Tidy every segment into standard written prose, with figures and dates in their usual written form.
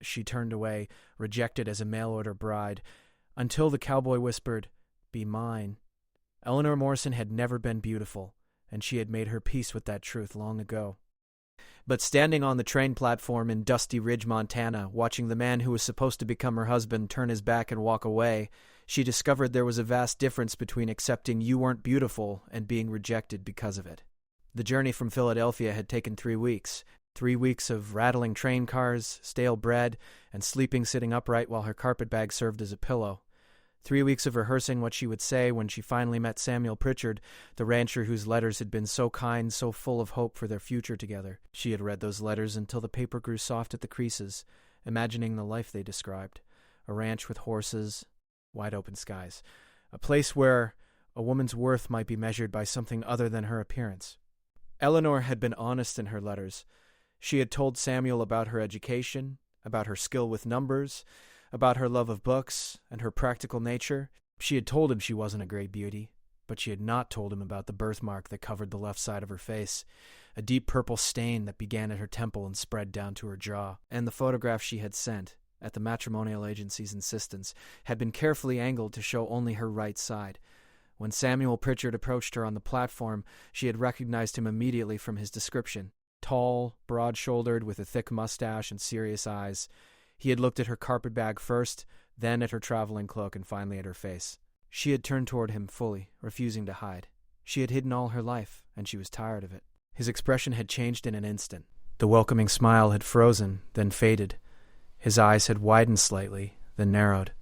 She turned away, rejected as a mail-order bride, until the cowboy whispered, "Be mine." Eleanor Morrison had never been beautiful, and she had made her peace with that truth long ago. But standing on the train platform in Dusty Ridge, Montana, watching the man who was supposed to become her husband turn his back and walk away, she discovered there was a vast difference between accepting you weren't beautiful and being rejected because of it. The journey from Philadelphia had taken 3 weeks. 3 weeks of rattling train cars, stale bread, and sleeping sitting upright while her carpetbag served as a pillow. 3 weeks of rehearsing what she would say when she finally met Samuel Pritchard, the rancher whose letters had been so kind, so full of hope for their future together. She had read those letters until the paper grew soft at the creases, imagining the life they described. A ranch with horses, wide open skies. A place where a woman's worth might be measured by something other than her appearance. Eleanor had been honest in her letters. She had told Samuel about her education, about her skill with numbers, about her love of books and her practical nature. She had told him she wasn't a great beauty, but she had not told him about the birthmark that covered the left side of her face, a deep purple stain that began at her temple and spread down to her jaw. And the photograph she had sent, at the matrimonial agency's insistence, had been carefully angled to show only her right side. When Samuel Pritchard approached her on the platform, she had recognized him immediately from his description. Tall, broad-shouldered, with a thick mustache and serious eyes. He had looked at her carpetbag first, then at her traveling cloak, and finally at her face. She had turned toward him fully, refusing to hide. She had hidden all her life, and she was tired of it. His expression had changed in an instant. The welcoming smile had frozen, then faded. His eyes had widened slightly, then narrowed.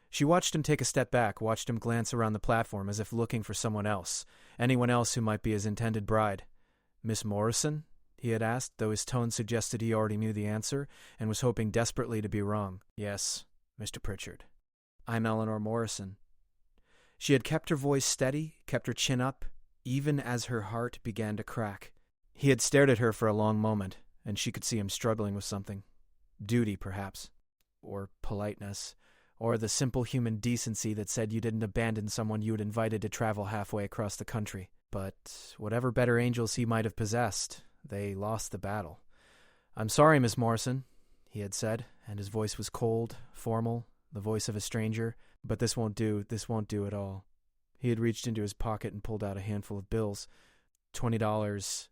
She watched him take a step back, watched him glance around the platform as if looking for someone else, anyone else who might be his intended bride. "Miss Morrison?" he had asked, though his tone suggested he already knew the answer and was hoping desperately to be wrong. "Yes, Mr. Pritchard. I'm Eleanor Morrison." She had kept her voice steady, kept her chin up, even as her heart began to crack. He had stared at her for a long moment, and she could see him struggling with something. Duty, perhaps. Or politeness. Or the simple human decency that said you didn't abandon someone you had invited to travel halfway across the country. But whatever better angels he might have possessed, they lost the battle. "I'm sorry, Miss Morrison," he had said, and his voice was cold, formal, the voice of a stranger. "But this won't do at all." He had reached into his pocket and pulled out a handful of bills. $20,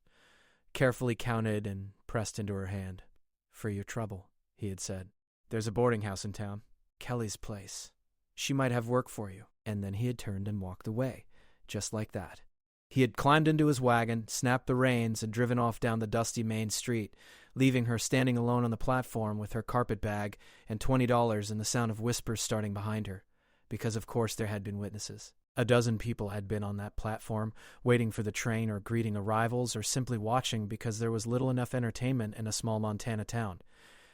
carefully counted and pressed into her hand. "For your trouble," he had said. "There's a boarding house in town. Kelly's place. She might have work for you." And then he had turned and walked away, just like that. He had climbed into his wagon, snapped the reins, and driven off down the dusty main street, leaving her standing alone on the platform with her carpetbag and $20 and the sound of whispers starting behind her, because of course there had been witnesses. A dozen people had been on that platform, waiting for the train or greeting arrivals or simply watching because there was little enough entertainment in a small Montana town.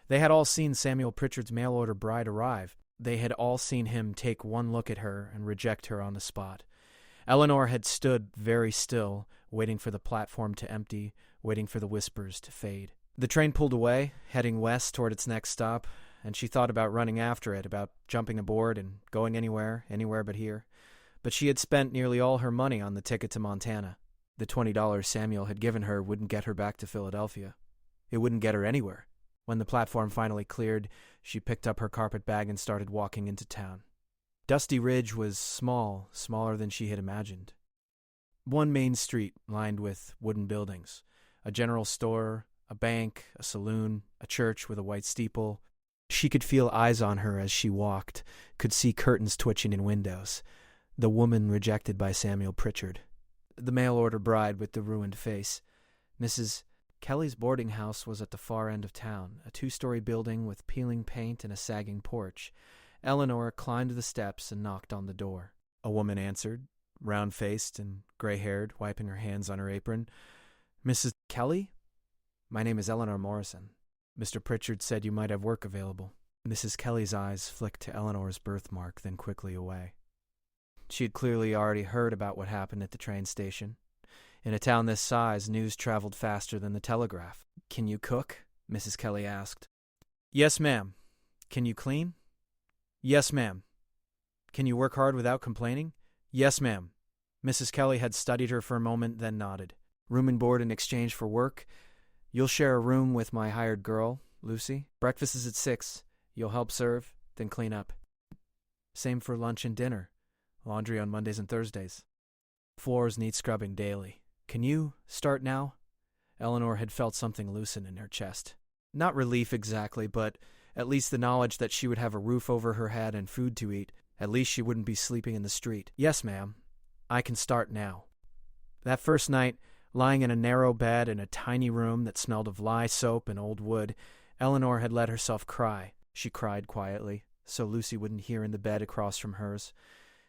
They had all seen Samuel Pritchard's mail-order bride arrive. They had all seen him take one look at her and reject her on the spot. Eleanor had stood very still, waiting for the platform to empty, waiting for the whispers to fade. The train pulled away, heading west toward its next stop, and she thought about running after it, about jumping aboard and going anywhere but here. But she had spent nearly all her money on the ticket to Montana. The $20 Samuel had given her wouldn't get her back to Philadelphia. It wouldn't get her anywhere. When the platform finally cleared, she picked up her carpetbag and started walking into town. Dusty Ridge was small, smaller than she had imagined. One main street lined with wooden buildings. A general store, a bank, a saloon, a church with a white steeple. She could feel eyes on her as she walked, could see curtains twitching in windows. The woman rejected by Samuel Pritchard. The mail-order bride with the ruined face. Mrs. Kelly's boarding house was at the far end of town, a 2-story building with peeling paint and a sagging porch. Eleanor climbed the steps and knocked on the door. A woman answered, round-faced and gray-haired, wiping her hands on her apron. "Mrs. Kelly? My name is Eleanor Morrison. Mr. Pritchard said you might have work available." Mrs. Kelly's eyes flicked to Eleanor's birthmark, then quickly away. She had clearly already heard about what happened at the train station. In a town this size, news traveled faster than the telegraph. "Can you cook?" Mrs. Kelly asked. "Yes, ma'am." "Can you clean?" "Yes, ma'am." "Can you work hard without complaining?" "Yes, ma'am." Mrs. Kelly had studied her for a moment, then nodded. "Room and board in exchange for work? You'll share a room with my hired girl. Lucy. Breakfast is at 6. You'll help serve, then clean up. Same for lunch and dinner. Laundry on Mondays and Thursdays. Floors need scrubbing daily. Can you start now? Eleanor had felt something loosen in her chest. Not relief exactly, but at least the knowledge that she would have a roof over her head and food to eat. At least she wouldn't be sleeping in the street. Yes, ma'am. I can start now. That first night, lying in a narrow bed in a tiny room that smelled of lye soap and old wood, Eleanor had let herself cry. She cried quietly, so Lucy wouldn't hear in the bed across from hers.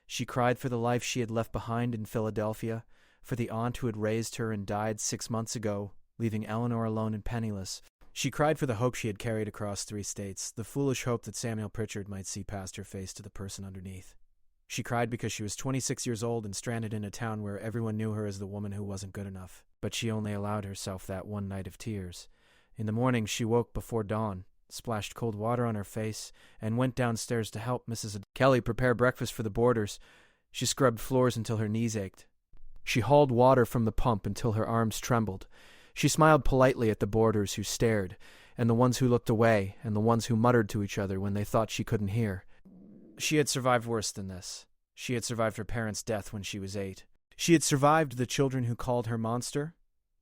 She cried for the life she had left behind in Philadelphia, for the aunt who had raised her and died 6 months ago, leaving Eleanor alone and penniless. She cried for the hope she had carried across 3 states, the foolish hope that Samuel Pritchard might see past her face to the person underneath. She cried because she was 26 years old and stranded in a town where everyone knew her as the woman who wasn't good enough. But she only allowed herself that one night of tears. In the morning, she woke before dawn, splashed cold water on her face, and went downstairs to help Mrs. Kelly prepare breakfast for the boarders. She scrubbed floors until her knees ached. She hauled water from the pump until her arms trembled. She smiled politely at the boarders who stared, and the ones who looked away, and the ones who muttered to each other when they thought she couldn't hear. She had survived worse than this. She had survived her parents' death when she was 8. She had survived the children who called her monster,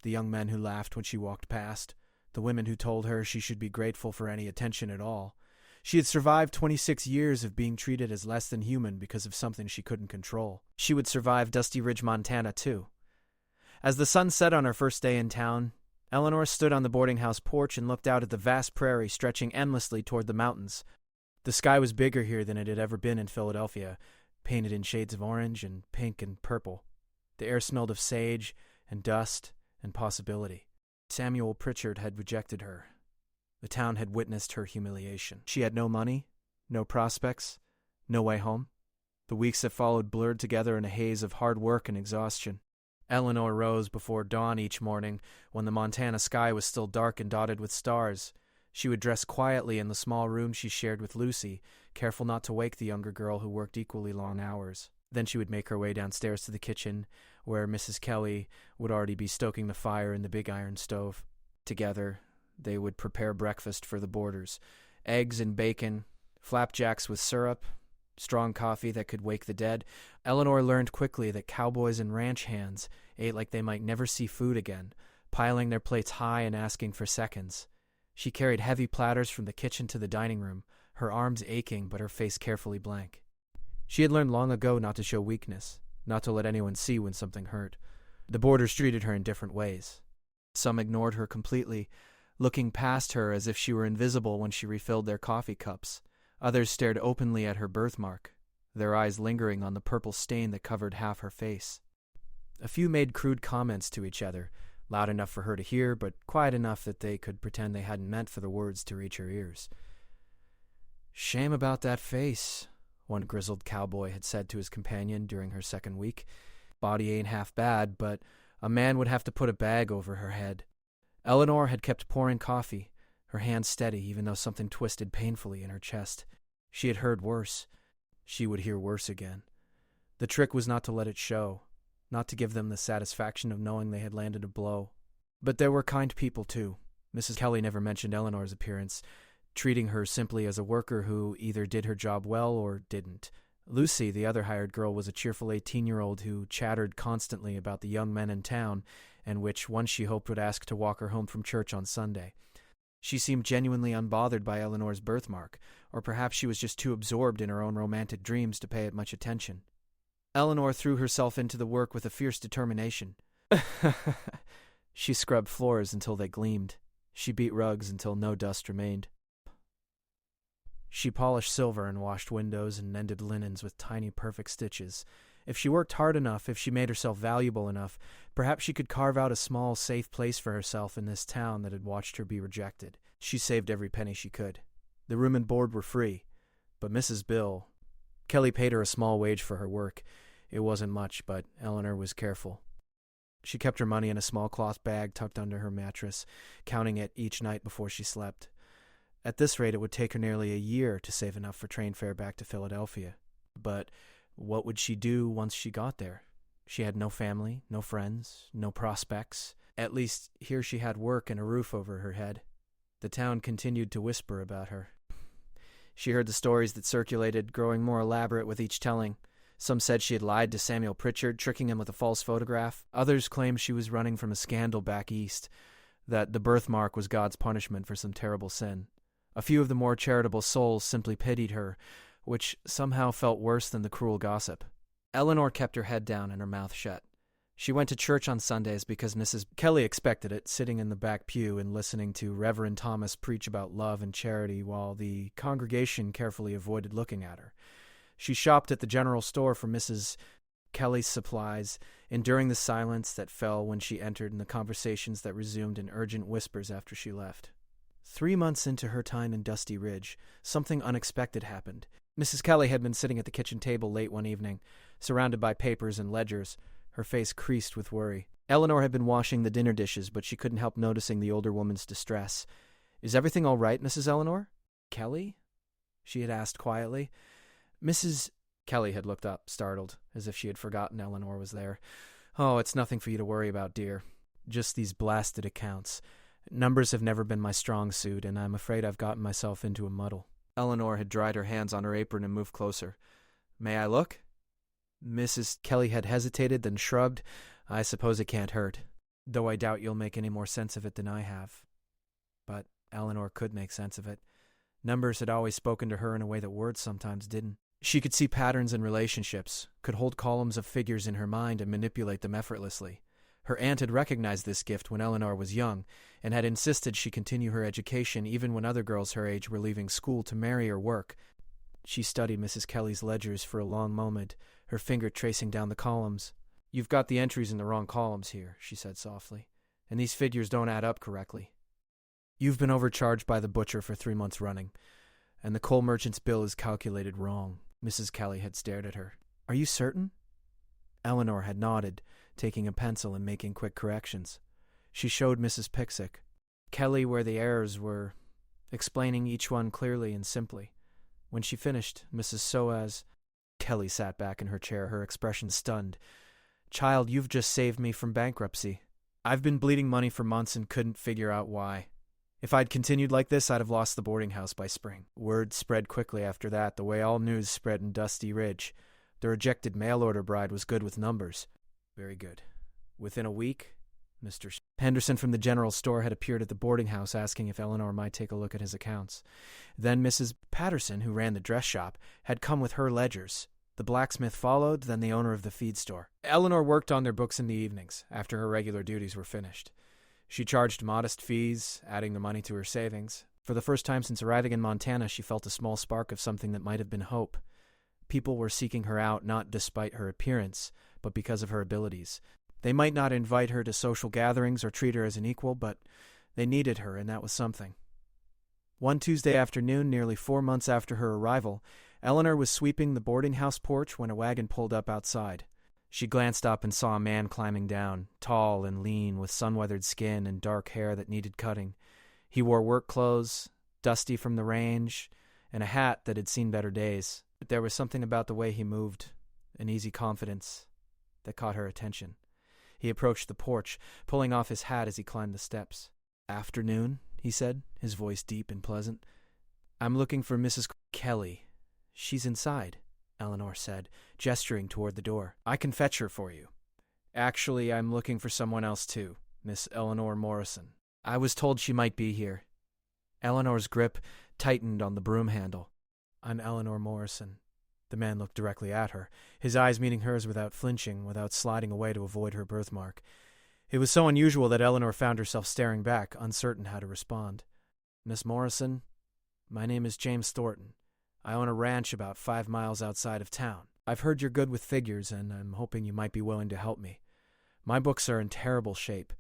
the young men who laughed when she walked past, the women who told her she should be grateful for any attention at all. She had survived 26 years of being treated as less than human because of something she couldn't control. She would survive Dusty Ridge, Montana, too. As the sun set on her first day in town, Eleanor stood on the boarding house porch and looked out at the vast prairie stretching endlessly toward the mountains. The sky was bigger here than it had ever been in Philadelphia, painted in shades of orange and pink and purple. The air smelled of sage and dust and possibility. Samuel Pritchard had rejected her. The town had witnessed her humiliation. She had no money, no prospects, no way home. The weeks that followed blurred together in a haze of hard work and exhaustion. Eleanor rose before dawn each morning, when the Montana sky was still dark and dotted with stars. She would dress quietly in the small room she shared with Lucy, careful not to wake the younger girl who worked equally long hours. Then she would make her way downstairs to the kitchen, where Mrs. Kelly would already be stoking the fire in the big iron stove. Together, they would prepare breakfast for the boarders. Eggs and bacon, flapjacks with syrup, strong coffee that could wake the dead. Eleanor learned quickly that cowboys and ranch hands ate like they might never see food again, piling their plates high and asking for seconds. She carried heavy platters from the kitchen to the dining room, her arms aching but her face carefully blank. She had learned long ago not to show weakness, not to let anyone see when something hurt. The boarders treated her in different ways. Some ignored her completely, looking past her as if she were invisible when she refilled their coffee cups. Others stared openly at her birthmark, their eyes lingering on the purple stain that covered half her face. A few made crude comments to each other, loud enough for her to hear, but quiet enough that they could pretend they hadn't meant for the words to reach her ears. "Shame about that face," one grizzled cowboy had said to his companion during her second week. "Body ain't half bad, but a man would have to put a bag over her head." Eleanor had kept pouring coffee, her hand steady even though something twisted painfully in her chest. She had heard worse. She would hear worse again. The trick was not to let it show, not to give them the satisfaction of knowing they had landed a blow. But there were kind people, too. Mrs. Kelly never mentioned Eleanor's appearance, treating her simply as a worker who either did her job well or didn't. Lucy, the other hired girl, was a cheerful 18-year-old who chattered constantly about the young men in town, and which one she hoped would ask to walk her home from church on Sunday. She seemed genuinely unbothered by Eleanor's birthmark, or perhaps she was just too absorbed in her own romantic dreams to pay it much attention. Eleanor threw herself into the work with a fierce determination. She scrubbed floors until they gleamed. She beat rugs until no dust remained. She polished silver and washed windows and mended linens with tiny perfect stitches. If she worked hard enough, if she made herself valuable enough, perhaps she could carve out a small, safe place for herself in this town that had watched her be rejected. She saved every penny she could. The room and board were free, but Mrs. Bill... Kelly paid her a small wage for her work. It wasn't much, but Eleanor was careful. She kept her money in a small cloth bag tucked under her mattress, counting it each night before she slept. At this rate, it would take her nearly a year to save enough for train fare back to Philadelphia. But what would she do once she got there? She had no family, no friends, no prospects. At least here she had work and a roof over her head. The town continued to whisper about her. She heard the stories that circulated, growing more elaborate with each telling. Some said she had lied to Samuel Pritchard, tricking him with a false photograph. Others claimed she was running from a scandal back east, that the birthmark was God's punishment for some terrible sin. A few of the more charitable souls simply pitied her, which somehow felt worse than the cruel gossip. Eleanor kept her head down and her mouth shut. She went to church on Sundays because Mrs. Kelly expected it, sitting in the back pew and listening to Reverend Thomas preach about love and charity while the congregation carefully avoided looking at her. She shopped at the general store for Mrs. Kelly's supplies, enduring the silence that fell when she entered and the conversations that resumed in urgent whispers after she left. 3 months into her time in Dusty Ridge, something unexpected happened. Mrs. Kelly had been sitting at the kitchen table late one evening, surrounded by papers and ledgers, her face creased with worry. Eleanor had been washing the dinner dishes, but she couldn't help noticing the older woman's distress. "Is everything all right, Mrs. Eleanor?" "Kelly?" she had asked quietly. Mrs. Kelly had looked up, startled, as if she had forgotten Eleanor was there. "Oh, it's nothing for you to worry about, dear. Just these blasted accounts. Numbers have never been my strong suit, and I'm afraid I've gotten myself into a muddle." Eleanor had dried her hands on her apron and moved closer. "May I look?" Mrs. Kelly had hesitated, then shrugged. "I suppose it can't hurt, though I doubt you'll make any more sense of it than I have." But Eleanor could make sense of it. Numbers had always spoken to her in a way that words sometimes didn't. She could see patterns in relationships, could hold columns of figures in her mind and manipulate them effortlessly. Her aunt had recognized this gift when Eleanor was young, and had insisted she continue her education even when other girls her age were leaving school to marry or work. She studied Mrs. Kelly's ledgers for a long moment, her finger tracing down the columns. "You've got the entries in the wrong columns here," she said softly, "and these figures don't add up correctly. You've been overcharged by the butcher for 3 months running, and the coal merchant's bill is calculated wrong." Mrs. Kelly had stared at her. "Are you certain?" Eleanor had nodded, taking a pencil and making quick corrections. She showed Mrs. Pixick Kelly where the errors were, explaining each one clearly and simply. When she finished, Mrs. Soaz Kelly sat back in her chair, her expression stunned. "Child, you've just saved me from bankruptcy. I've been bleeding money for months and couldn't figure out why. If I'd continued like this, I'd have lost the boarding house by spring." Word spread quickly after that, the way all news spread in Dusty Ridge. The rejected mail-order bride was good with numbers. Very good. Within a week, Mr. Henderson from the general store had appeared at the boarding house asking if Eleanor might take a look at his accounts. Then Mrs. Patterson, who ran the dress shop, had come with her ledgers. The blacksmith followed, then the owner of the feed store. Eleanor worked on their books in the evenings, after her regular duties were finished. She charged modest fees, adding the money to her savings. For the first time since arriving in Montana, she felt a small spark of something that might have been hope. People were seeking her out not despite her appearance, but because of her abilities. They might not invite her to social gatherings or treat her as an equal, but they needed her, and that was something. One Tuesday afternoon, nearly 4 months after her arrival, Eleanor was sweeping the boarding house porch when a wagon pulled up outside. She glanced up and saw a man climbing down, tall and lean, with sun-weathered skin and dark hair that needed cutting. He wore work clothes, dusty from the range, and a hat that had seen better days. But there was something about the way he moved, an easy confidence, that caught her attention. He approached the porch, pulling off his hat as he climbed the steps. "Afternoon," he said, his voice deep and pleasant. "I'm looking for Mrs. Kelly. She's inside," Eleanor said, gesturing toward the door. "I can fetch her for you." "Actually, I'm looking for someone else too, Miss Eleanor Morrison. I was told she might be here." Eleanor's grip tightened on the broom handle. "I'm Eleanor Morrison." The man looked directly at her, his eyes meeting hers without flinching, without sliding away to avoid her birthmark. It was so unusual that Eleanor found herself staring back, uncertain how to respond. "Miss Morrison, my name is James Thornton. I own a ranch about 5 miles outside of town. I've heard you're good with figures, and I'm hoping you might be willing to help me. My books are in terrible shape.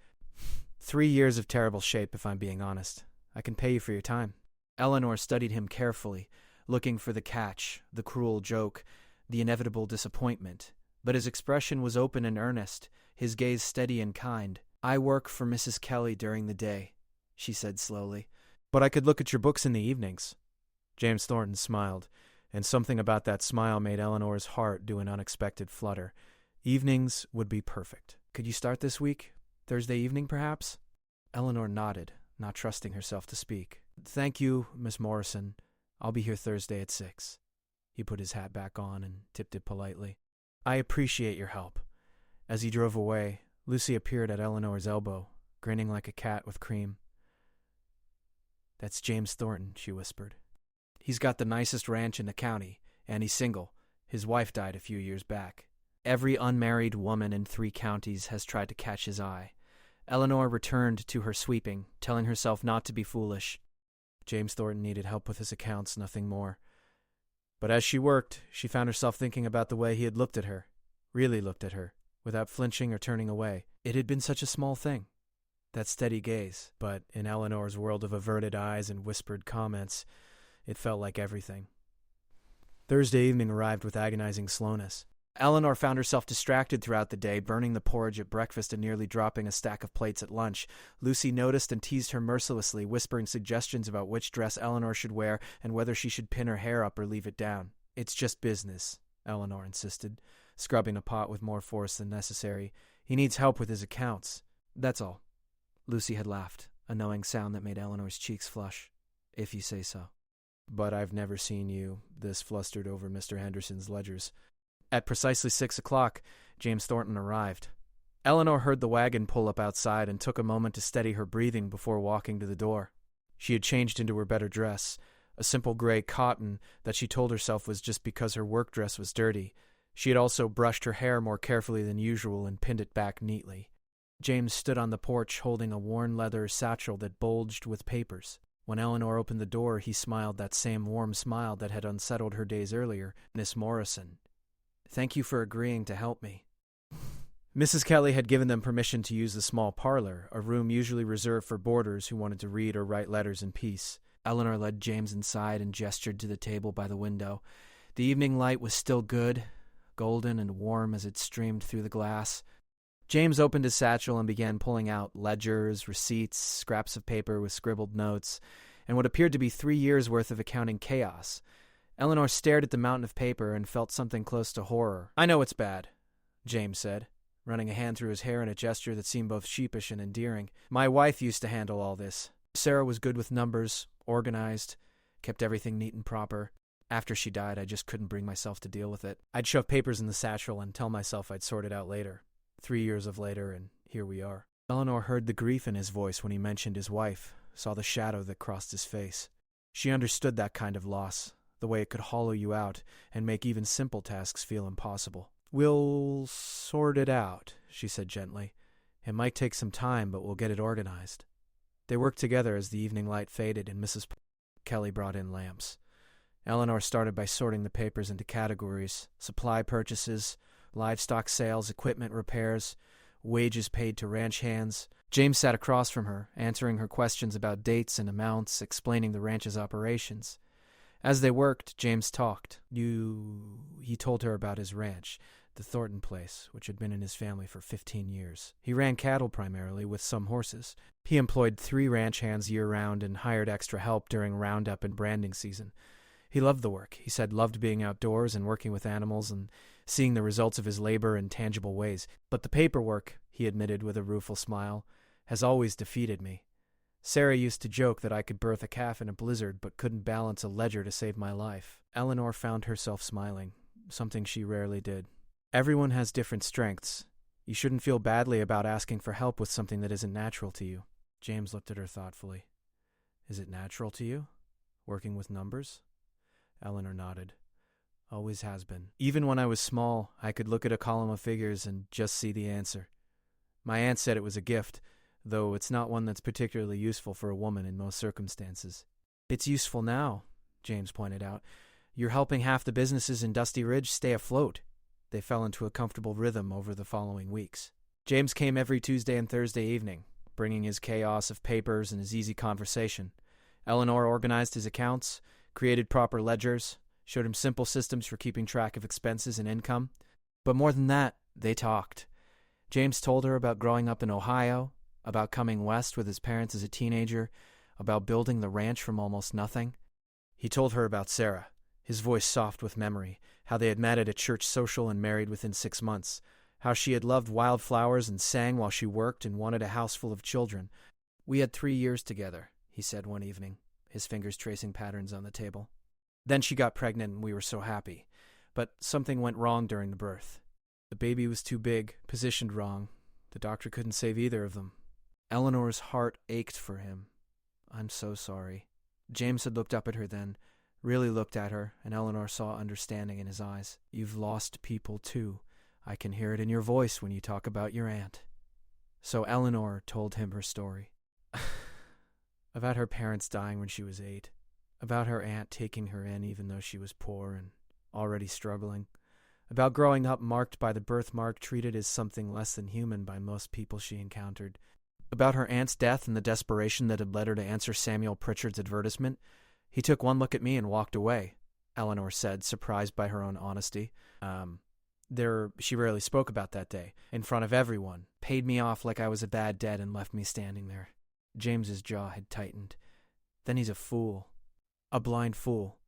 3 years of terrible shape, if I'm being honest. I can pay you for your time." Eleanor studied him carefully, looking for the catch, the cruel joke, the inevitable disappointment. But his expression was open and earnest, his gaze steady and kind. "I work for Mrs. Kelly during the day," she said slowly. "But I could look at your books in the evenings." James Thornton smiled, and something about that smile made Eleanor's heart do an unexpected flutter. Evenings would be perfect. "Could you start this week? Thursday evening, perhaps?" Eleanor nodded, not trusting herself to speak. "Thank you, Miss Morrison. I'll be here Thursday at 6. He put his hat back on and tipped it politely. "I appreciate your help." As he drove away, Lucy appeared at Eleanor's elbow, grinning like a cat with cream. "That's James Thornton," she whispered. "He's got the nicest ranch in the county, and he's single. His wife died a few years back. Every unmarried woman in 3 counties has tried to catch his eye." Eleanor returned to her sweeping, telling herself not to be foolish. James Thornton needed help with his accounts, nothing more. But as she worked, she found herself thinking about the way he had looked at her, really looked at her, without flinching or turning away. It had been such a small thing, that steady gaze, but in Eleanor's world of averted eyes and whispered comments, it felt like everything. Thursday evening arrived with agonizing slowness. Eleanor found herself distracted throughout the day, burning the porridge at breakfast and nearly dropping a stack of plates at lunch. Lucy noticed and teased her mercilessly, whispering suggestions about which dress Eleanor should wear and whether she should pin her hair up or leave it down. "It's just business," Eleanor insisted, scrubbing a pot with more force than necessary. "He needs help with his accounts. That's all." Lucy had laughed, a knowing sound that made Eleanor's cheeks flush. "If you say so. But I've never seen you this flustered over Mr. Henderson's ledgers." At precisely 6 o'clock, James Thornton arrived. Eleanor heard the wagon pull up outside and took a moment to steady her breathing before walking to the door. She had changed into her better dress, a simple gray cotton that she told herself was just because her work dress was dirty. She had also brushed her hair more carefully than usual and pinned it back neatly. James stood on the porch holding a worn leather satchel that bulged with papers. When Eleanor opened the door, he smiled that same warm smile that had unsettled her days earlier. "Miss Morrison, thank you for agreeing to help me." Mrs. Kelly had given them permission to use the small parlor, a room usually reserved for boarders who wanted to read or write letters in peace. Eleanor led James inside and gestured to the table by the window. The evening light was still good, golden and warm as it streamed through the glass. James opened his satchel and began pulling out ledgers, receipts, scraps of paper with scribbled notes, and what appeared to be 3 years' worth of accounting chaos. Eleanor stared at the mountain of paper and felt something close to horror. "I know it's bad," James said, running a hand through his hair in a gesture that seemed both sheepish and endearing. "My wife used to handle all this. Sarah was good with numbers, organized, kept everything neat and proper. After she died, I just couldn't bring myself to deal with it. I'd shove papers in the satchel and tell myself I'd sort it out later. 3 years of later, and here we are." Eleanor heard the grief in his voice when he mentioned his wife, saw the shadow that crossed his face. She understood that kind of loss, the way it could hollow you out and make even simple tasks feel impossible. "We'll sort it out," she said gently. "It might take some time, but we'll get it organized." They worked together as the evening light faded and Mrs. Kelly brought in lamps. Eleanor started by sorting the papers into categories: supply purchases, livestock sales, equipment repairs, wages paid to ranch hands. James sat across from her, answering her questions about dates and amounts, explaining the ranch's operations. As they worked, James talked. He told her about his ranch, the Thornton place, which had been in his family for 15 years. He ran cattle primarily, with some horses. He employed 3 ranch hands year-round and hired extra help during roundup and branding season. He loved the work. He said loved being outdoors and working with animals and seeing the results of his labor in tangible ways. "But the paperwork," he admitted with a rueful smile, "has always defeated me. Sarah used to joke that I could birth a calf in a blizzard but couldn't balance a ledger to save my life." Eleanor found herself smiling, something she rarely did. "Everyone has different strengths. You shouldn't feel badly about asking for help with something that isn't natural to you." James looked at her thoughtfully. "Is it natural to you? Working with numbers?" Eleanor nodded. "Always has been. Even when I was small, I could look at a column of figures and just see the answer. My aunt said it was a gift, though it's not one that's particularly useful for a woman in most circumstances." "It's useful now," James pointed out. "You're helping half the businesses in Dusty Ridge stay afloat." They fell into a comfortable rhythm over the following weeks. James came every Tuesday and Thursday evening, bringing his chaos of papers and his easy conversation. Eleanor organized his accounts, created proper ledgers, showed him simple systems for keeping track of expenses and income. But more than that, they talked. James told her about growing up in Ohio, about coming west with his parents as a teenager, about building the ranch from almost nothing. He told her about Sarah, his voice soft with memory, how they had met at a church social and married within 6 months, how she had loved wildflowers and sang while she worked and wanted a house full of children. "We had 3 years together," he said one evening, his fingers tracing patterns on the table. "Then she got pregnant and we were so happy. But something went wrong during the birth. The baby was too big, positioned wrong. The doctor couldn't save either of them. Eleanor's heart ached for him. I'm so sorry." James had looked up at her then, really looked at her, and Eleanor saw understanding in his eyes. "You've lost people too. I can hear it in your voice when you talk about your aunt." So Eleanor told him her story. About her parents dying when she was 8. About her aunt taking her in even though she was poor and already struggling. About growing up marked by the birthmark, treated as something less than human by most people she encountered. About her aunt's death and the desperation that had led her to answer Samuel Pritchard's advertisement. "He took one look at me and walked away," Eleanor said, surprised by her own honesty. She rarely spoke about that day, in front of everyone, paid me off like I was a bad debt and left me standing there. James's jaw had tightened. "Then he's a fool. A blind fool."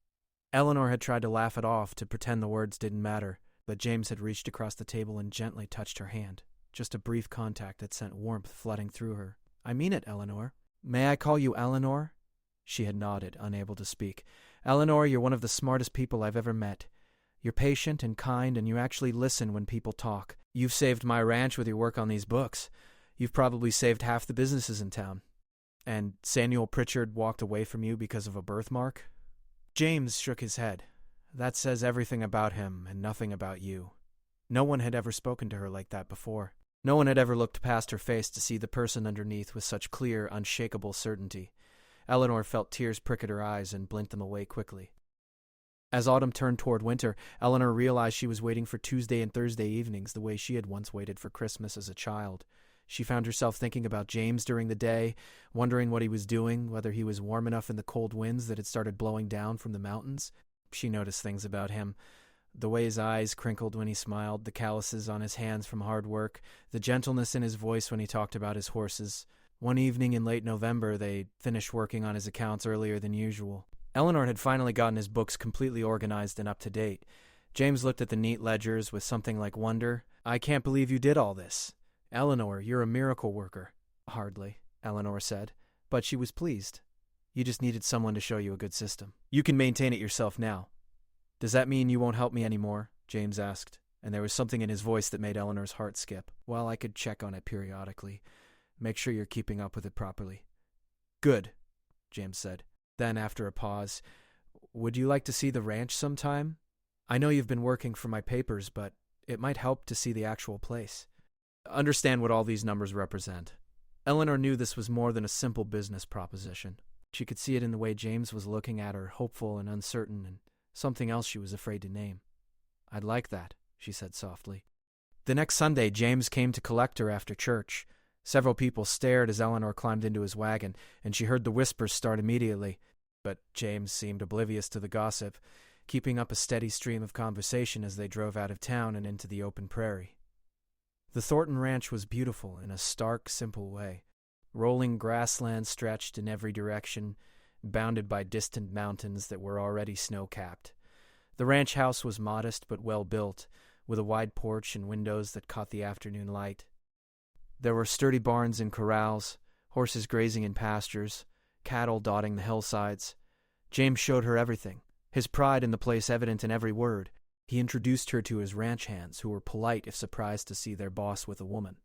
Eleanor had tried to laugh it off, to pretend the words didn't matter, but James had reached across the table and gently touched her hand. Just a brief contact that sent warmth flooding through her. "I mean it, Eleanor." "May I call you Eleanor?" She had nodded, unable to speak. "Eleanor, you're one of the smartest people I've ever met. You're patient and kind, and you actually listen when people talk. You've saved my ranch with your work on these books. You've probably saved half the businesses in town. And Samuel Pritchard walked away from you because of a birthmark?" James shook his head. "That says everything about him and nothing about you." No one had ever spoken to her like that before. No one had ever looked past her face to see the person underneath with such clear, unshakable certainty. Eleanor felt tears prick at her eyes and blinked them away quickly. As autumn turned toward winter, Eleanor realized she was waiting for Tuesday and Thursday evenings the way she had once waited for Christmas as a child. She found herself thinking about James during the day, wondering what he was doing, whether he was warm enough in the cold winds that had started blowing down from the mountains. She noticed things about him. The way his eyes crinkled when he smiled, the calluses on his hands from hard work, the gentleness in his voice when he talked about his horses. One evening in late November, they finished working on his accounts earlier than usual. Eleanor had finally gotten his books completely organized and up to date. James looked at the neat ledgers with something like wonder. "I can't believe you did all this. Eleanor, you're a miracle worker." "Hardly," Eleanor said, but she was pleased. "You just needed someone to show you a good system. You can maintain it yourself now." "Does that mean you won't help me anymore?" James asked, and there was something in his voice that made Eleanor's heart skip. "Well, I could check on it periodically. Make sure you're keeping up with it properly." "Good," James said. Then, after a pause, "Would you like to see the ranch sometime? I know you've been working for my papers, but it might help to see the actual place. Understand what all these numbers represent." Eleanor knew this was more than a simple business proposition. She could see it in the way James was looking at her, hopeful and uncertain, and something else she was afraid to name. "I'd like that," she said softly. The next Sunday, James came to collect her after church. Several people stared as Eleanor climbed into his wagon, and she heard the whispers start immediately. But James seemed oblivious to the gossip, keeping up a steady stream of conversation as they drove out of town and into the open prairie. The Thornton Ranch was beautiful in a stark, simple way. Rolling grassland stretched in every direction, bounded by distant mountains that were already snow-capped. The ranch house was modest but well-built, with a wide porch and windows that caught the afternoon light. There were sturdy barns and corrals, horses grazing in pastures, cattle dotting the hillsides. James showed her everything, his pride in the place evident in every word. He introduced her to his ranch hands, who were polite if surprised to see their boss with a woman.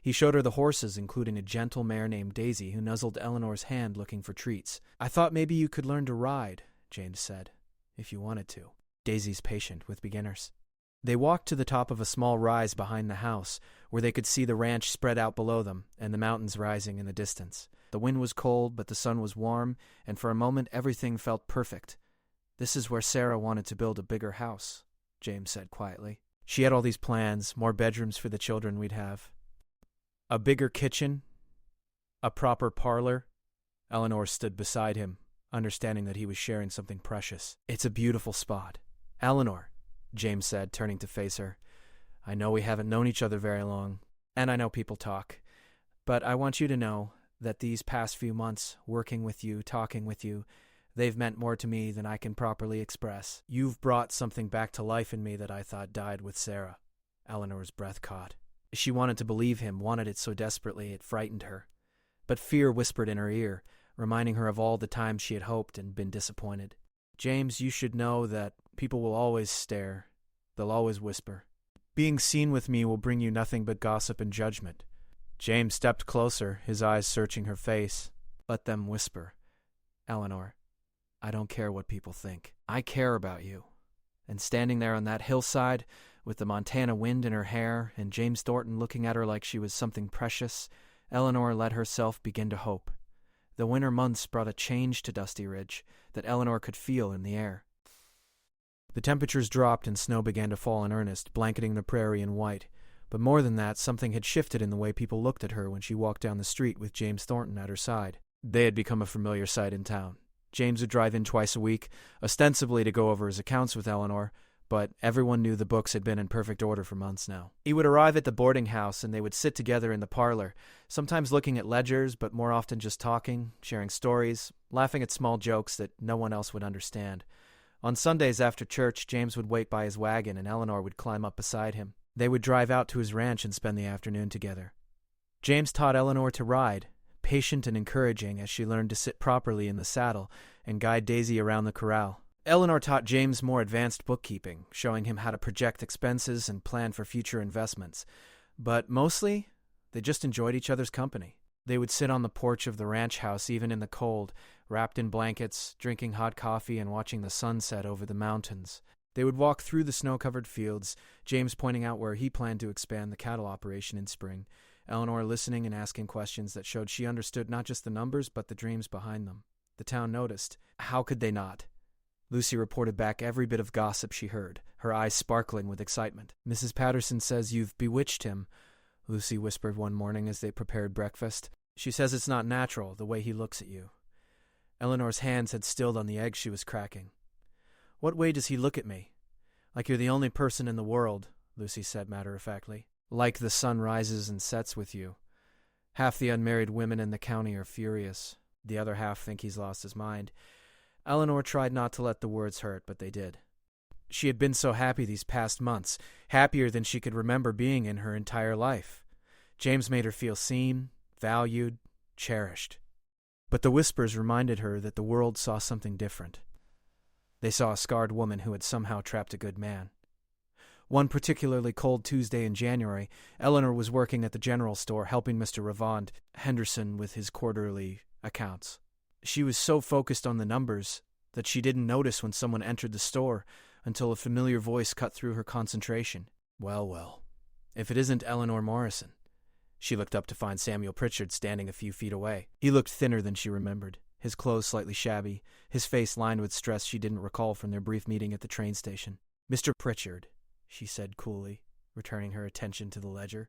He showed her the horses, including a gentle mare named Daisy, who nuzzled Eleanor's hand looking for treats. "I thought maybe you could learn to ride," James said, "if you wanted to." Daisy's patient with beginners. They walked to the top of a small rise behind the house, where they could see the ranch spread out below them and the mountains rising in the distance. The wind was cold, but the sun was warm, and for a moment everything felt perfect. "This is where Sarah wanted to build a bigger house," James said quietly. "She had all these plans, more bedrooms for the children we'd have. A bigger kitchen, a proper parlor." Eleanor stood beside him, understanding that he was sharing something precious. "It's a beautiful spot." "Eleanor," James said, turning to face her, "I know we haven't known each other very long, and I know people talk, but I want you to know that these past few months, working with you, talking with you, they've meant more to me than I can properly express. You've brought something back to life in me that I thought died with Sarah." Eleanor's breath caught. She wanted to believe him, wanted it so desperately it frightened her. But fear whispered in her ear, reminding her of all the times she had hoped and been disappointed. James, you should know that people will always stare. They'll always whisper. Being seen with me will bring you nothing but gossip and judgment. James stepped closer, his eyes searching her face. Let them whisper. Eleanor, I don't care what people think. I care about you. And standing there on that hillside, with the Montana wind in her hair and James Thornton looking at her like she was something precious, Eleanor let herself begin to hope. The winter months brought a change to Dusty Ridge that Eleanor could feel in the air. The temperatures dropped and snow began to fall in earnest, blanketing the prairie in white. But more than that, something had shifted in the way people looked at her when she walked down the street with James Thornton at her side. They had become a familiar sight in town. James would drive in twice a week, ostensibly to go over his accounts with Eleanor, but everyone knew the books had been in perfect order for months now. He would arrive at the boarding house and they would sit together in the parlor, sometimes looking at ledgers, but more often just talking, sharing stories, laughing at small jokes that no one else would understand. On Sundays after church, James would wait by his wagon and Eleanor would climb up beside him. They would drive out to his ranch and spend the afternoon together. James taught Eleanor to ride, patient and encouraging as she learned to sit properly in the saddle and guide Daisy around the corral. Eleanor taught James more advanced bookkeeping, showing him how to project expenses and plan for future investments. But mostly, they just enjoyed each other's company. They would sit on the porch of the ranch house even in the cold, wrapped in blankets, drinking hot coffee and watching the sun set over the mountains. They would walk through the snow-covered fields, James pointing out where he planned to expand the cattle operation in spring, Eleanor listening and asking questions that showed she understood not just the numbers but the dreams behind them. The town noticed. How could they not? Lucy reported back every bit of gossip she heard, her eyes sparkling with excitement. Mrs. Patterson says you've bewitched him, Lucy whispered one morning as they prepared breakfast. She says it's not natural, the way he looks at you. Eleanor's hands had stilled on the eggs she was cracking. What way does he look at me? Like you're the only person in the world, Lucy said matter-of-factly. Like the sun rises and sets with you. Half the unmarried women in the county are furious. The other half think he's lost his mind. Eleanor tried not to let the words hurt, but they did. She had been so happy these past months, happier than she could remember being in her entire life. James made her feel seen, valued, cherished. But the whispers reminded her that the world saw something different. They saw a scarred woman who had somehow trapped a good man. One particularly cold Tuesday in January, Eleanor was working at the general store helping Mr. Ravond Henderson with his quarterly accounts. She was so focused on the numbers that she didn't notice when someone entered the store until a familiar voice cut through her concentration. Well, well, if it isn't Eleanor Morrison. She looked up to find Samuel Pritchard standing a few feet away. He looked thinner than she remembered, his clothes slightly shabby, his face lined with stress she didn't recall from their brief meeting at the train station. Mr. Pritchard, she said coolly, returning her attention to the ledger.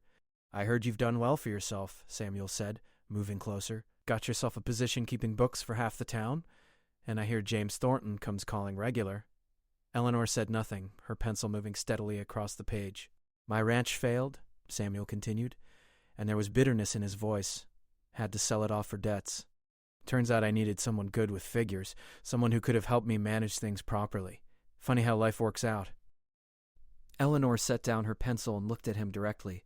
I heard you've done well for yourself, Samuel said, moving closer. Got yourself a position keeping books for half the town? And I hear James Thornton comes calling regular. Eleanor said nothing, her pencil moving steadily across the page. My ranch failed, Samuel continued, and there was bitterness in his voice. Had to sell it off for debts. Turns out I needed someone good with figures, someone who could have helped me manage things properly. Funny how life works out. Eleanor set down her pencil and looked at him directly.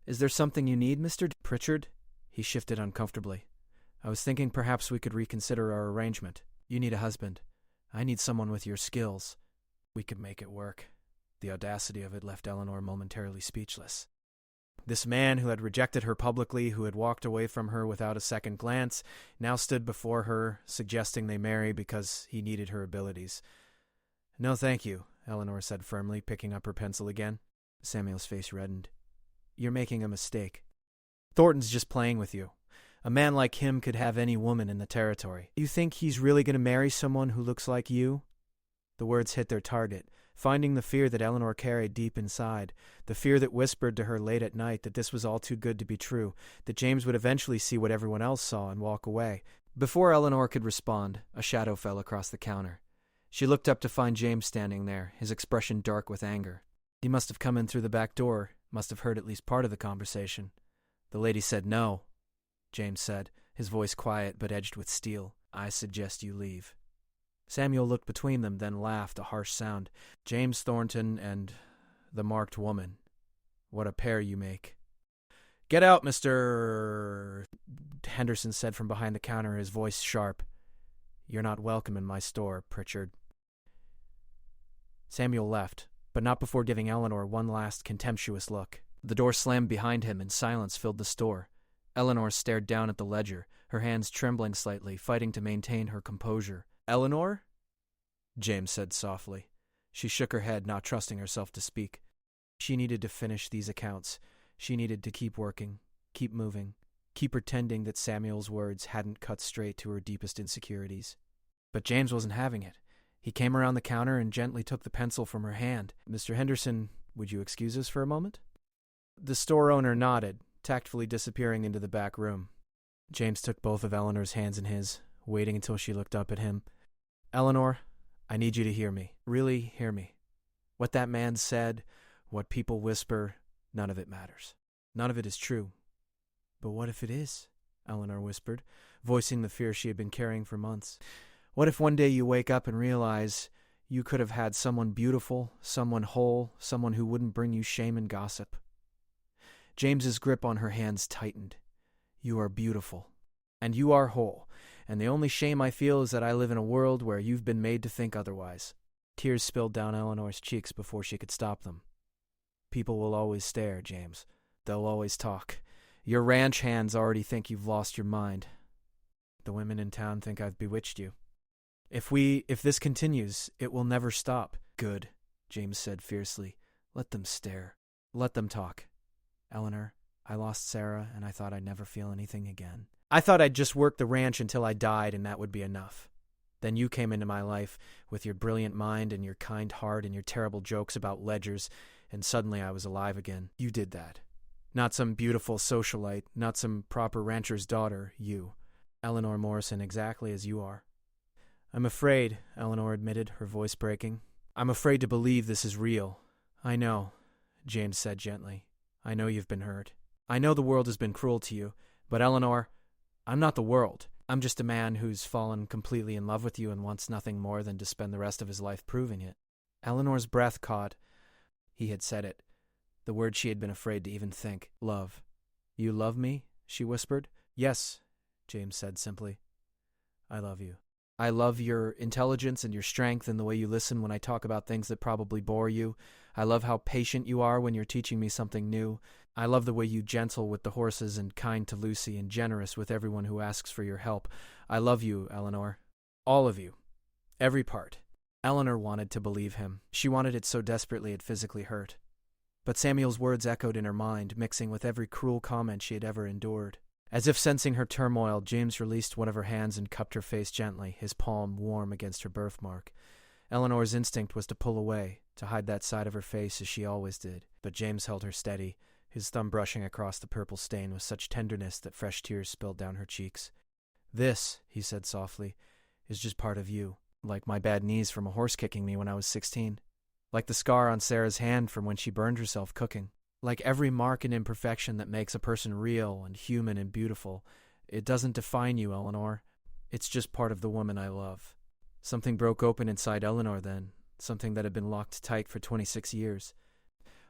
Is there something you need, Mr. Pritchard? He shifted uncomfortably. I was thinking perhaps we could reconsider our arrangement. You need a husband. I need someone with your skills. We could make it work. The audacity of it left Eleanor momentarily speechless. This man who had rejected her publicly, who had walked away from her without a second glance, now stood before her, suggesting they marry because he needed her abilities. No, thank you, Eleanor said firmly, picking up her pencil again. Samuel's face reddened. You're making a mistake. Thornton's just playing with you. A man like him could have any woman in the territory. You think he's really going to marry someone who looks like you? The words hit their target, finding the fear that Eleanor carried deep inside, the fear that whispered to her late at night that this was all too good to be true, that James would eventually see what everyone else saw and walk away. Before Eleanor could respond, a shadow fell across the counter. She looked up to find James standing there, his expression dark with anger. He must have come in through the back door, must have heard at least part of the conversation. The lady said no, James said, his voice quiet but edged with steel. I suggest you leave. Samuel looked between them, then laughed, a harsh sound. James Thornton and the marked woman. What a pair you make. "Get out, Mr. Henderson said from behind the counter, his voice sharp. "You're not welcome in my store, Pritchard." Samuel left, but not before giving Eleanor one last contemptuous look. The door slammed behind him and silence filled the store. Eleanor stared down at the ledger, her hands trembling slightly, fighting to maintain her composure. "Eleanor?" James said softly. She shook her head, not trusting herself to speak. She needed to finish these accounts. She needed to keep working, keep moving, keep pretending that Samuel's words hadn't cut straight to her deepest insecurities. But James wasn't having it. He came around the counter and gently took the pencil from her hand. "Mr. Henderson, would you excuse us for a moment?" The store owner nodded, tactfully disappearing into the back room. James took both of Eleanor's hands in his, waiting until she looked up at him. "Eleanor, I need you to hear me. Really hear me. What that man said, what people whisper, none of it matters. None of it is true." "But what if it is?" Eleanor whispered, voicing the fear she had been carrying for months. "What if one day you wake up and realize you could have had someone beautiful, someone whole, someone who wouldn't bring you shame and gossip?" James's grip on her hands tightened. "You are beautiful, and you are whole, and the only shame I feel is that I live in a world where you've been made to think otherwise." Tears spilled down Eleanor's cheeks before she could stop them. "People will always stare, James. They'll always talk. Your ranch hands already think you've lost your mind. The women in town think I've bewitched you. If this continues, it will never stop." "Good," James said fiercely. "Let them stare. Let them talk. Eleanor, I lost Sarah, and I thought I'd never feel anything again. I thought I'd just work the ranch until I died, and that would be enough. Then you came into my life with your brilliant mind and your kind heart and your terrible jokes about ledgers, and suddenly I was alive again. You did that. Not some beautiful socialite, not some proper rancher's daughter, you. Eleanor Morrison, exactly as you are." "I'm afraid," Eleanor admitted, her voice breaking. "I'm afraid to believe this is real." "I know," James said gently. "I know you've been hurt. I know the world has been cruel to you, but Eleanor, I'm not the world. I'm just a man who's fallen completely in love with you and wants nothing more than to spend the rest of his life proving it." Eleanor's breath caught. He had said it. The word she had been afraid to even think. "Love. You love me?" she whispered. "Yes," James said simply. "I love you. I love your intelligence and your strength and the way you listen when I talk about things that probably bore you. I love how patient you are when you're teaching me something new. I love the way you gentle with the horses and kind to Lucy and generous with everyone who asks for your help. I love you, Eleanor. All of you. Every part." Eleanor wanted to believe him. She wanted it so desperately it physically hurt. But Samuel's words echoed in her mind, mixing with every cruel comment she had ever endured. As if sensing her turmoil, James released one of her hands and cupped her face gently, his palm warm against her birthmark. Eleanor's instinct was to pull away, to hide that side of her face as she always did. But James held her steady, his thumb brushing across the purple stain with such tenderness that fresh tears spilled down her cheeks. "This," he said softly, "is just part of you. Like my bad knees from a horse kicking me when I was 16. Like the scar on Sarah's hand from when she burned herself cooking. Like every mark and imperfection that makes a person real and human and beautiful. It doesn't define you, Eleanor. It's just part of the woman I love." Something broke open inside Eleanor then, something that had been locked tight for 26 years.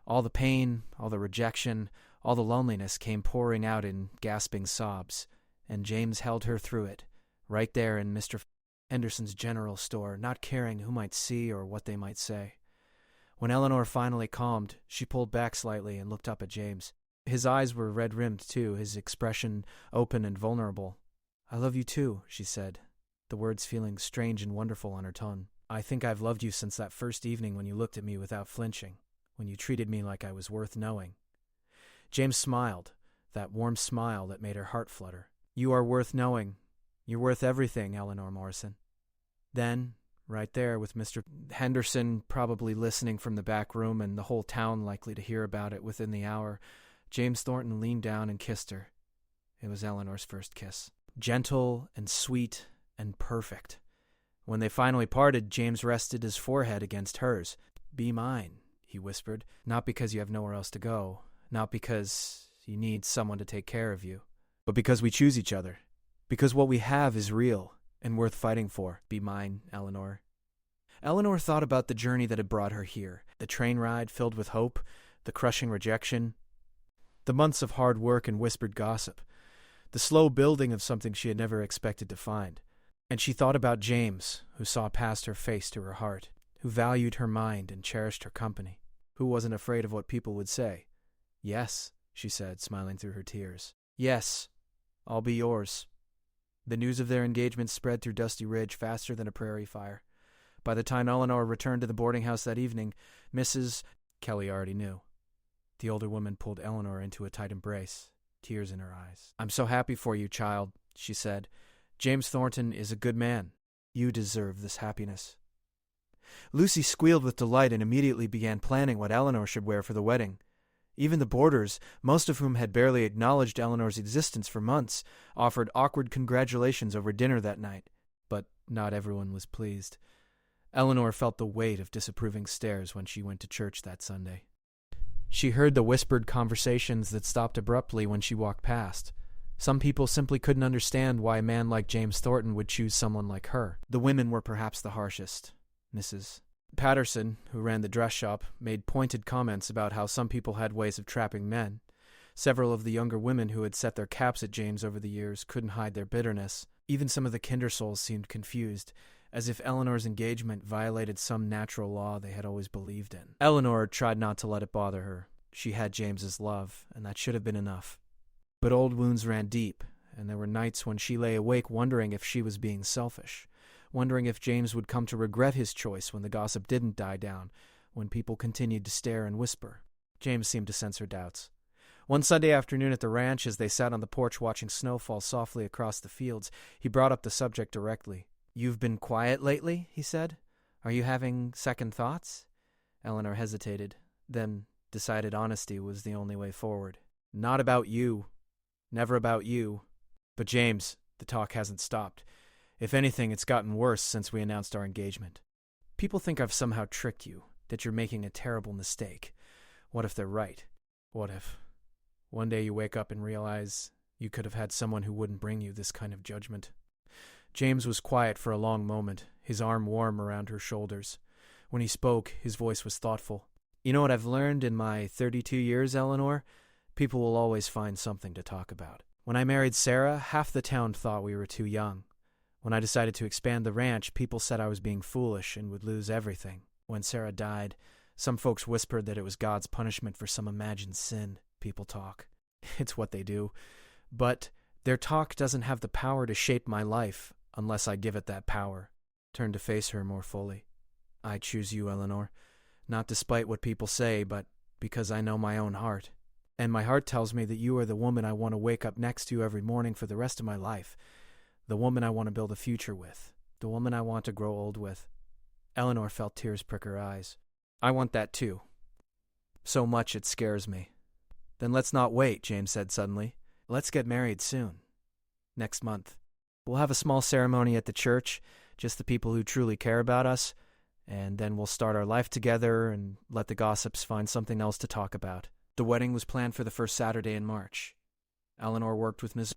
All the pain, all the rejection, all the loneliness came pouring out in gasping sobs, and James held her through it, right there in Mr. Henderson's general store, not caring who might see or what they might say. When Eleanor finally calmed, she pulled back slightly and looked up at James. His eyes were red-rimmed, too, his expression open and vulnerable. "I love you, too," she said, the words feeling strange and wonderful on her tongue. "I think I've loved you since that first evening when you looked at me without flinching, when you treated me like I was worth knowing." James smiled, that warm smile that made her heart flutter. "You are worth knowing. You're worth everything, Eleanor Morrison." Then, right there, with Mr. Henderson probably listening from the back room and the whole town likely to hear about it within the hour, James Thornton leaned down and kissed her. It was Eleanor's first kiss. Gentle and sweet and perfect. When they finally parted, James rested his forehead against hers. "Be mine," he whispered, "not because you have nowhere else to go, not because you need someone to take care of you, but because we choose each other, because what we have is real and worth fighting for. Be mine, Eleanor." Eleanor thought about the journey that had brought her here, the train ride filled with hope, the crushing rejection. The months of hard work and whispered gossip. The slow building of something she had never expected to find. And she thought about James, who saw past her face to her heart, who valued her mind and cherished her company, who wasn't afraid of what people would say. "Yes," she said, smiling through her tears. "Yes, I'll be yours." The news of their engagement spread through Dusty Ridge faster than a prairie fire. By the time Eleanor returned to the boarding house that evening, Mrs. Kelly already knew. The older woman pulled Eleanor into a tight embrace, tears in her eyes. "I'm so happy for you, child," she said. "James Thornton is a good man. You deserve this happiness." Lucy squealed with delight and immediately began planning what Eleanor should wear for the wedding. Even the boarders, most of whom had barely acknowledged Eleanor's existence for months, offered awkward congratulations over dinner that night. But not everyone was pleased. Eleanor felt the weight of disapproving stares when she went to church that Sunday. She heard the whispered conversations that stopped abruptly when she walked past. Some people simply couldn't understand why a man like James Thornton would choose someone like her. The women were perhaps the harshest. Mrs. Patterson, who ran the dress shop, made pointed comments about how some people had ways of trapping men. Several of the younger women who had set their caps at James over the years couldn't hide their bitterness. Even some of the Kindersouls seemed confused, as if Eleanor's engagement violated some natural law they had always believed in. Eleanor tried not to let it bother her. She had James's love, and that should have been enough. But old wounds ran deep, and there were nights when she lay awake wondering if she was being selfish, wondering if James would come to regret his choice when the gossip didn't die down, when people continued to stare and whisper. James seemed to sense her doubts. One Sunday afternoon at the ranch, as they sat on the porch watching snow fall softly across the fields, he brought up the subject directly. "You've been quiet lately," he said. "Are you having second thoughts?" Eleanor hesitated, then decided honesty was the only way forward. "Not about you. Never about you. But James, the talk hasn't stopped. If anything, it's gotten worse since we announced our engagement. People think I've somehow tricked you, that you're making a terrible mistake. What if they're right? What if one day you wake up and realize you could have had someone who wouldn't bring you this kind of judgment?" James was quiet for a long moment, his arm warm around her shoulders. When he spoke, his voice was thoughtful. "You know what I've learned in my 32 years, Eleanor? People will always find something to talk about. When I married Sarah, half the town thought we were too young. When I decided to expand the ranch, people said I was being foolish and would lose everything. When Sarah died, some folks whispered that it was God's punishment for some imagined sin. People talk. It's what they do. But their talk doesn't have the power to shape my life unless I give it that power." Turned to face her more fully. "I choose you, Eleanor, not despite what people say, but because I know my own heart. And my heart tells me that you are the woman I want to wake up next to every morning for the rest of my life. The woman I want to build a future with. The woman I want to grow old with." Eleanor felt tears prick her eyes. "I want that too. So much it scares me." "Then let's not wait," James said suddenly. "Let's get married soon. Next month. We'll have a small ceremony at the church, just the people who truly care about us, and then we'll start our life together and let the gossips find something else to talk about." The wedding was planned for the first Saturday in March. Eleanor worked with Miss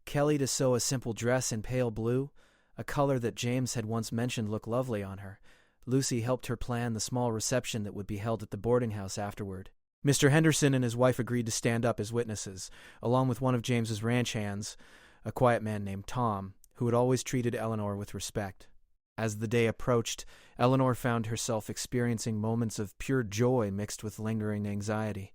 Kelly to sew a simple dress in pale blue, a color that James had once mentioned looked lovely on her. Lucy helped her plan the small reception that would be held at the boarding house afterward. Mr. Henderson and his wife agreed to stand up as witnesses, along with one of James's ranch hands, a quiet man named Tom, who had always treated Eleanor with respect. As the day approached, Eleanor found herself experiencing moments of pure joy mixed with lingering anxiety.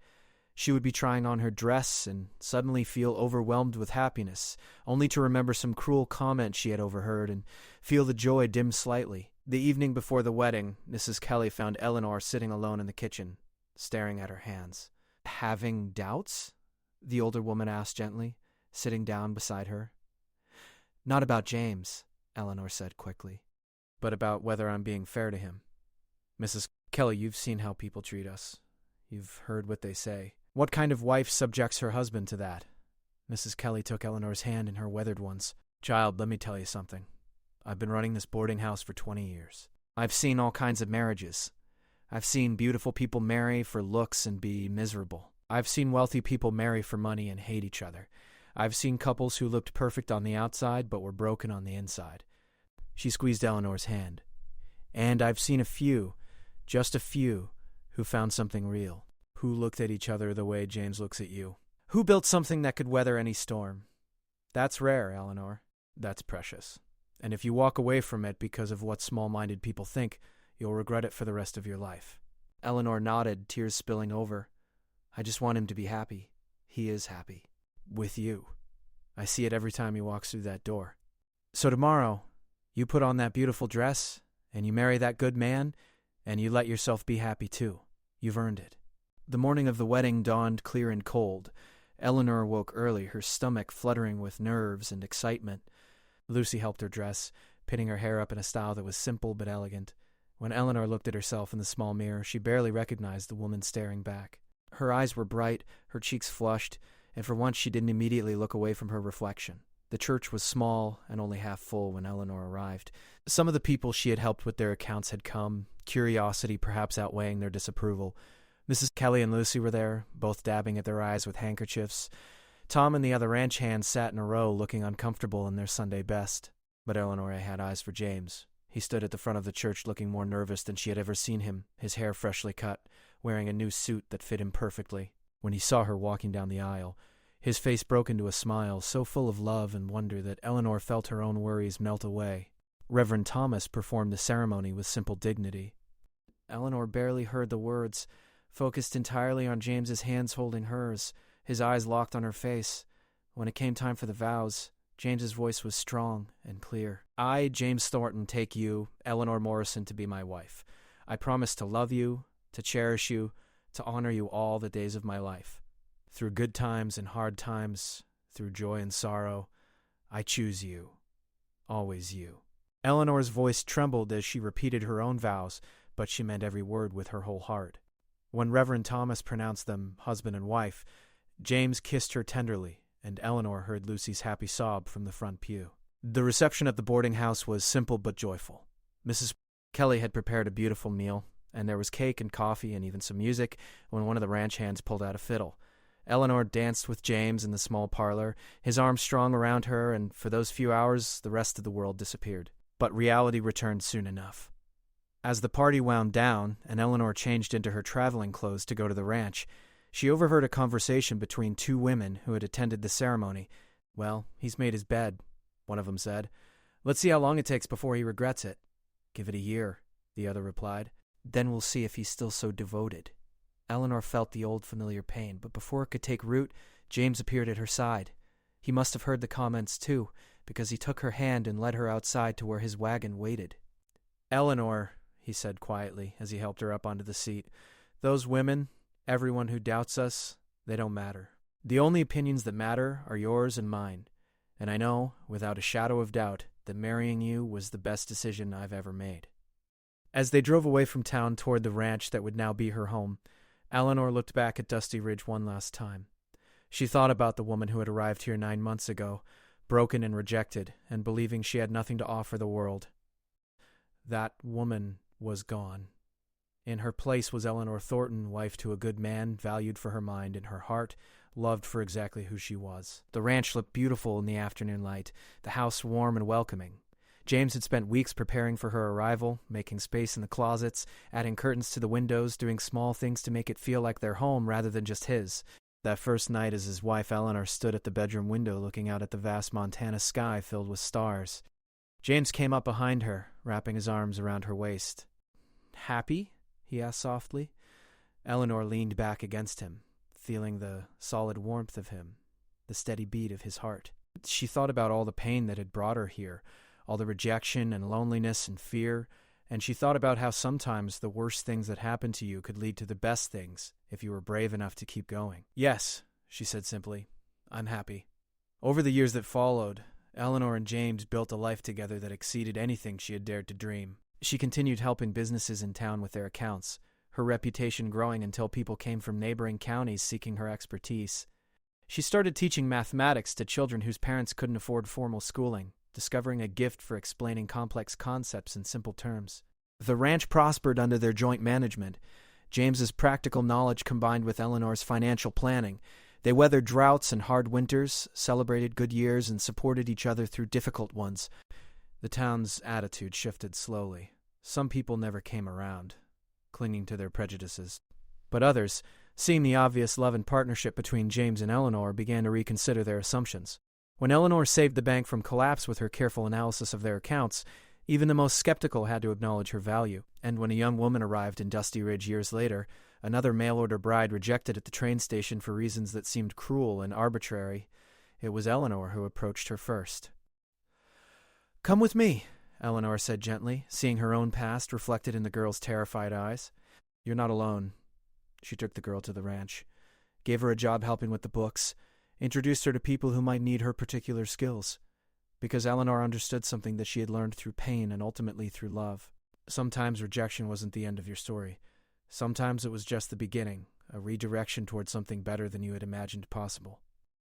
She would be trying on her dress and suddenly feel overwhelmed with happiness, only to remember some cruel comment she had overheard and feel the joy dim slightly. The evening before the wedding, Mrs. Kelly found Eleanor sitting alone in the kitchen, staring at her hands. "Having doubts?" the older woman asked gently, sitting down beside her. "Not about James," Eleanor said quickly, "but about whether I'm being fair to him. Mrs. Kelly, you've seen how people treat us. You've heard what they say. What kind of wife subjects her husband to that?" Mrs. Kelly took Eleanor's hand in her weathered ones. "Child, let me tell you something. I've been running this boarding house for 20 years. I've seen all kinds of marriages. I've seen beautiful people marry for looks and be miserable. I've seen wealthy people marry for money and hate each other. I've seen couples who looked perfect on the outside but were broken on the inside." She squeezed Eleanor's hand. "And I've seen a few, just a few, who found something real, who looked at each other the way James looks at you. Who built something that could weather any storm? That's rare, Eleanor. That's precious. And if you walk away from it because of what small-minded people think, you'll regret it for the rest of your life. Eleanor nodded, tears spilling over. I just want him to be happy. He is happy. With you. I see it every time he walks through that door. So tomorrow, you put on that beautiful dress, and you marry that good man, and you let yourself be happy too. You've earned it. The morning of the wedding dawned clear and cold. Eleanor woke early, her stomach fluttering with nerves and excitement. Lucy helped her dress, pinning her hair up in a style that was simple but elegant. When Eleanor looked at herself in the small mirror, she barely recognized the woman staring back. Her eyes were bright, her cheeks flushed, and for once she didn't immediately look away from her reflection. The church was small and only half full when Eleanor arrived. Some of the people she had helped with their accounts had come, curiosity perhaps outweighing their disapproval. Mrs. Kelly and Lucy were there, both dabbing at their eyes with handkerchiefs. Tom and the other ranch hands sat in a row looking uncomfortable in their Sunday best. But Eleanor had eyes for James. He stood at the front of the church looking more nervous than she had ever seen him, his hair freshly cut, wearing a new suit that fit him perfectly. When he saw her walking down the aisle, his face broke into a smile so full of love and wonder that Eleanor felt her own worries melt away. Reverend Thomas performed the ceremony with simple dignity. Eleanor barely heard the words, focused entirely on James's hands holding hers, his eyes locked on her face. When it came time for the vows, James's voice was strong and clear. I, James Thornton, take you, Eleanor Morrison, to be my wife. I promise to love you, to cherish you, to honor you all the days of my life. Through good times and hard times, through joy and sorrow, I choose you. Always you. Eleanor's voice trembled as she repeated her own vows, but she meant every word with her whole heart. When Reverend Thomas pronounced them husband and wife, James kissed her tenderly, and Eleanor heard Lucy's happy sob from the front pew. The reception at the boarding house was simple but joyful. Mrs. Kelly had prepared a beautiful meal, and there was cake and coffee and even some music when one of the ranch hands pulled out a fiddle. Eleanor danced with James in the small parlor, his arms strong around her, and for those few hours the rest of the world disappeared. But reality returned soon enough. As the party wound down, and Eleanor changed into her traveling clothes to go to the ranch, she overheard a conversation between two women who had attended the ceremony. Well, he's made his bed, one of them said. Let's see how long it takes before he regrets it. Give it a year, the other replied. Then we'll see if he's still so devoted. Eleanor felt the old familiar pain, but before it could take root, James appeared at her side. He must have heard the comments too, because he took her hand and led her outside to where his wagon waited. Eleanor, he said quietly as he helped her up onto the seat, those women, everyone who doubts us, they don't matter. The only opinions that matter are yours and mine, and I know, without a shadow of doubt, that marrying you was the best decision I've ever made. As they drove away from town toward the ranch that would now be her home, Eleanor looked back at Dusty Ridge one last time. She thought about the woman who had arrived here 9 months ago, broken and rejected, and believing she had nothing to offer the world. That woman was gone. In her place was Eleanor Thornton, wife to a good man, valued for her mind and her heart, loved for exactly who she was. The ranch looked beautiful in the afternoon light, the house warm and welcoming. James had spent weeks preparing for her arrival, making space in the closets, adding curtains to the windows, doing small things to make it feel like their home rather than just his. That first night as his wife Eleanor stood at the bedroom window looking out at the vast Montana sky filled with stars. James came up behind her, wrapping his arms around her waist. Happy? He asked softly. Eleanor leaned back against him, feeling the solid warmth of him, the steady beat of his heart. She thought about all the pain that had brought her here, all the rejection and loneliness and fear, and she thought about how sometimes the worst things that happen to you could lead to the best things if you were brave enough to keep going. Yes, she said simply, I'm happy. Over the years that followed, Eleanor and James built a life together that exceeded anything she had dared to dream. She continued helping businesses in town with their accounts, her reputation growing until people came from neighboring counties seeking her expertise. She started teaching mathematics to children whose parents couldn't afford formal schooling, discovering a gift for explaining complex concepts in simple terms. The ranch prospered under their joint management. James's practical knowledge combined with Eleanor's financial planning. They weathered droughts and hard winters, celebrated good years, and supported each other through difficult ones. The town's attitude shifted slowly. Some people never came around, clinging to their prejudices. But others, Seeing the obvious love and partnership between James and Eleanor, began to reconsider their assumptions. When Eleanor saved the bank from collapse with her careful analysis of their accounts, even the most skeptical had to acknowledge her value. And when a young woman arrived in Dusty Ridge years later, another mail-order bride rejected at the train station for reasons that seemed cruel and arbitrary, it was Eleanor who approached her first. "Come with me," Eleanor said gently, seeing her own past reflected in the girl's terrified eyes. "You're not alone." She took the girl to the ranch, gave her a job helping with the books, introduced her to people who might need her particular skills, because Eleanor understood something that she had learned through pain and ultimately through love. Sometimes rejection wasn't the end of your story. Sometimes it was just the beginning, a redirection towards something better than you had imagined possible.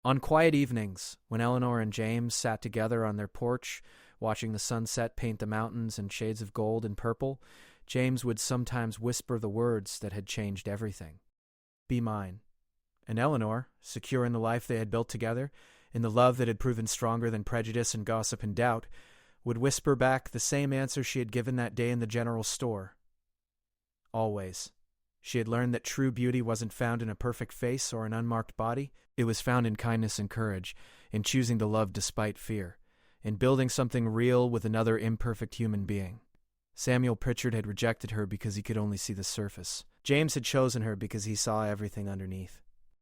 On quiet evenings, when Eleanor and James sat together on their porch, watching the sunset paint the mountains in shades of gold and purple, James would sometimes whisper the words that had changed everything. "Be mine." And Eleanor, secure in the life they had built together, in the love that had proven stronger than prejudice and gossip and doubt, would whisper back the same answer she had given that day in the general store. Always. She had learned that true beauty wasn't found in a perfect face or an unmarked body. It was found in kindness and courage, in choosing to love despite fear, in building something real with another imperfect human being. Samuel Pritchard had rejected her because he could only see the surface. James had chosen her because he saw everything underneath.